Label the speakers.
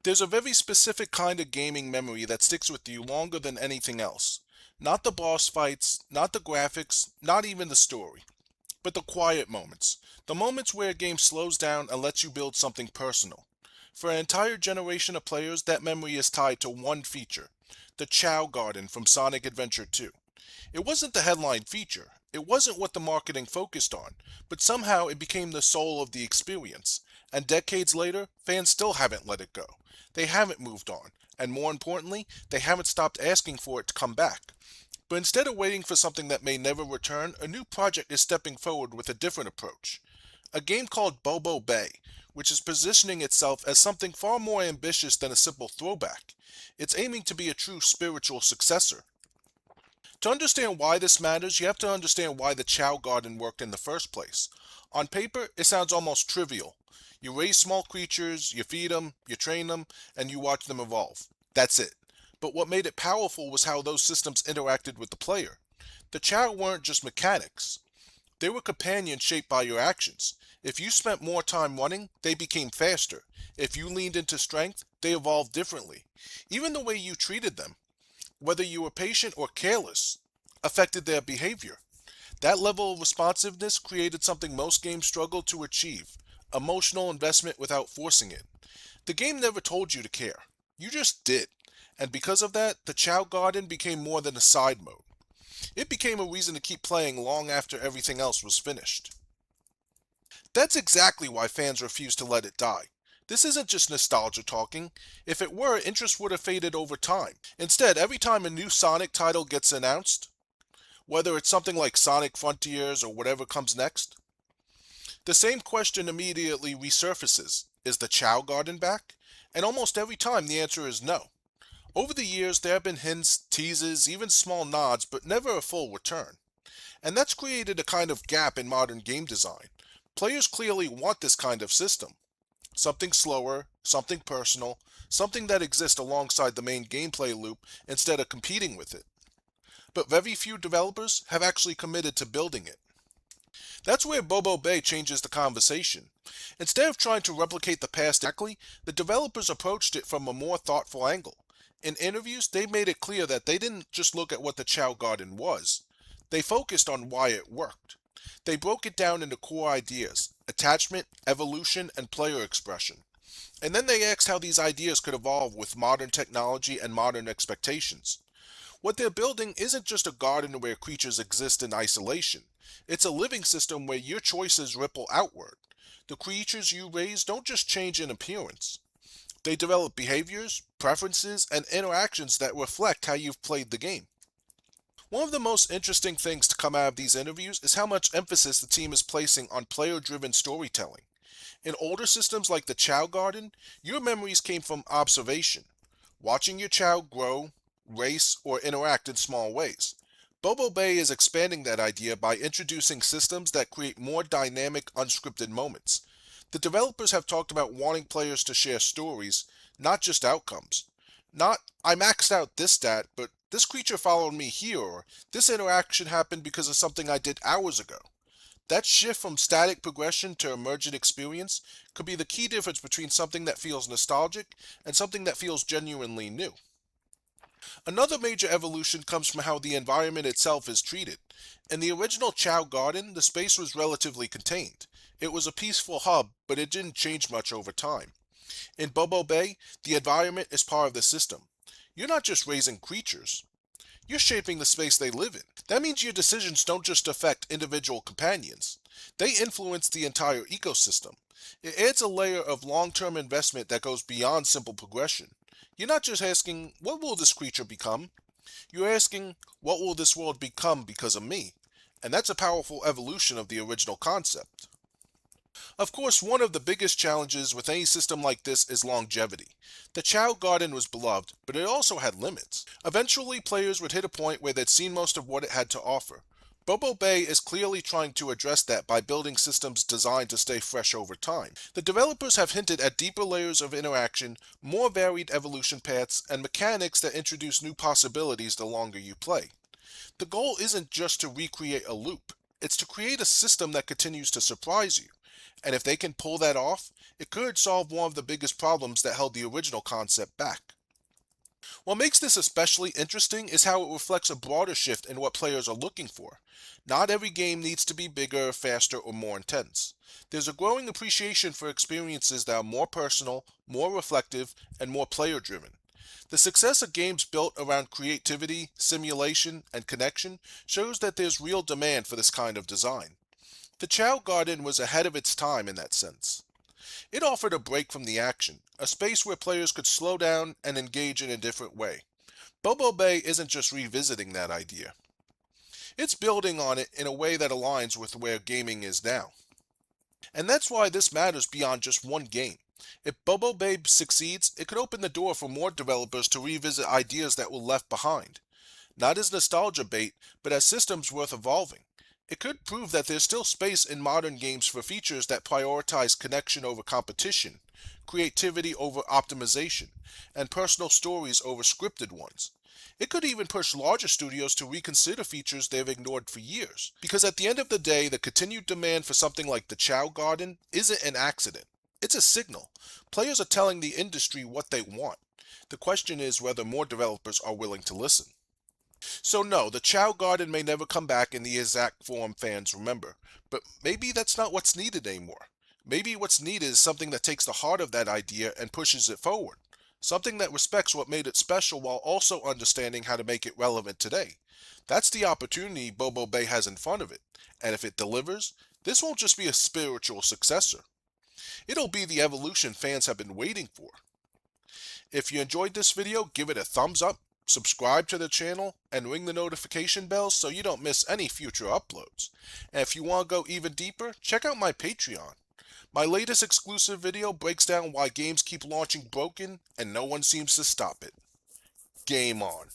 Speaker 1: There's a very specific kind of gaming memory that sticks with you longer than anything else. Not the boss fights, not the graphics, not even the story, but the quiet moments. The moments where a game slows down and lets you build something personal. For an entire generation of players, that memory is tied to one feature, the Chao Garden from Sonic Adventure 2. It wasn't the headline feature, it wasn't what the marketing focused on, but somehow it became the soul of the experience. And decades later, fans still haven't let it go. They haven't moved on, and more importantly, they haven't stopped asking for it to come back. But instead of waiting for something that may never return, a new project is stepping forward with a different approach. A game called Bobo Bay, which is positioning itself as something far more ambitious than a simple throwback. It's aiming to be a true spiritual successor. To understand why this matters, you have to understand why the Chao Garden worked in the first place. On paper, it sounds almost trivial. You raise small creatures, you feed them, you train them, and you watch them evolve. That's it. But what made it powerful was how those systems interacted with the player. The Chao weren't just mechanics. They were companions shaped by your actions. If you spent more time running, they became faster. If you leaned into strength, they evolved differently. Even the way you treated them, whether you were patient or careless, affected their behavior. That level of responsiveness created something most games struggle to achieve, emotional investment without forcing it. The game never told you to care. You just did. And because of that, the Chao Garden became more than a side mode. It became a reason to keep playing long after everything else was finished. That's exactly why fans refuse to let it die. This isn't just nostalgia talking. If it were, interest would have faded over time. Instead, every time a new Sonic title gets announced, whether it's something like Sonic Frontiers or whatever comes next, the same question immediately resurfaces. Is the Chao Garden back? And almost every time the answer is no. Over the years, there have been hints, teases, even small nods, but never a full return. And that's created a kind of gap in modern game design. Players clearly want this kind of system. Something slower, something personal, something that exists alongside the main gameplay loop instead of competing with it. But very few developers have actually committed to building it. That's where Bobo Bay changes the conversation. Instead of trying to replicate the past exactly, the developers approached it from a more thoughtful angle. In interviews, they made it clear that they didn't just look at what the Chao Garden was. They focused on why it worked. They broke it down into core ideas: attachment, evolution, and player expression. And then they asked how these ideas could evolve with modern technology and modern expectations. What they're building isn't just a garden where creatures exist in isolation. It's a living system where your choices ripple outward. The creatures you raise don't just change in appearance. They develop behaviors, preferences, and interactions that reflect how you've played the game. One of the most interesting things to come out of these interviews is how much emphasis the team is placing on player-driven storytelling. In older systems like the Chao Garden, your memories came from observation, watching your child grow, race, or interact in small ways. Bobo Bay is expanding that idea by introducing systems that create more dynamic, unscripted moments. The developers have talked about wanting players to share stories, not just outcomes. Not, I maxed out this stat, but this creature followed me here, or this interaction happened because of something I did hours ago. That shift from static progression to emergent experience could be the key difference between something that feels nostalgic and something that feels genuinely new. Another major evolution comes from how the environment itself is treated. In the original Chao Garden, the space was relatively contained. It was a peaceful hub, but it didn't change much over time. In Bobo Bay, the environment is part of the system. You're not just raising creatures, you're shaping the space they live in. That means your decisions don't just affect individual companions, they influence the entire ecosystem. It adds a layer of long-term investment that goes beyond simple progression. You're not just asking, what will this creature become? You're asking, what will this world become because of me? And that's a powerful evolution of the original concept. Of course, one of the biggest challenges with any system like this is longevity. The Chao Garden was beloved, but it also had limits. Eventually, players would hit a point where they'd seen most of what it had to offer. Bobo Bay is clearly trying to address that by building systems designed to stay fresh over time. The developers have hinted at deeper layers of interaction, more varied evolution paths, and mechanics that introduce new possibilities the longer you play. The goal isn't just to recreate a loop, it's to create a system that continues to surprise you. And if they can pull that off, it could solve one of the biggest problems that held the original concept back. What makes this especially interesting is how it reflects a broader shift in what players are looking for. Not every game needs to be bigger, faster, or more intense. There's a growing appreciation for experiences that are more personal, more reflective, and more player driven. The success of games built around creativity, simulation, and connection shows that there's real demand for this kind of design. The Chao Garden was ahead of its time in that sense. It offered a break from the action, a space where players could slow down and engage in a different way. Bobo Bay isn't just revisiting that idea. It's building on it in a way that aligns with where gaming is now. And that's why this matters beyond just one game. If Bobo Bay succeeds, it could open the door for more developers to revisit ideas that were left behind. Not as nostalgia bait, but as systems worth evolving. It could prove that there's still space in modern games for features that prioritize connection over competition, creativity over optimization, and personal stories over scripted ones. It could even push larger studios to reconsider features they've ignored for years. Because at the end of the day, the continued demand for something like the Chow Garden isn't an accident. It's a signal. Players are telling the industry what they want. The question is whether more developers are willing to listen. So no, the Chow Garden may never come back in the exact form fans remember, but maybe that's not what's needed anymore. Maybe what's needed is something that takes the heart of that idea and pushes it forward. Something that respects what made it special while also understanding how to make it relevant today. That's the opportunity Bobo Bay has in front of it, and if it delivers, this won't just be a spiritual successor. It'll be the evolution fans have been waiting for. If you enjoyed this video, give it a thumbs up, subscribe to the channel, and ring the notification bell so you don't miss any future uploads. And if you want to go even deeper, check out my Patreon. My latest exclusive video breaks down why games keep launching broken and no one seems to stop it. Game on.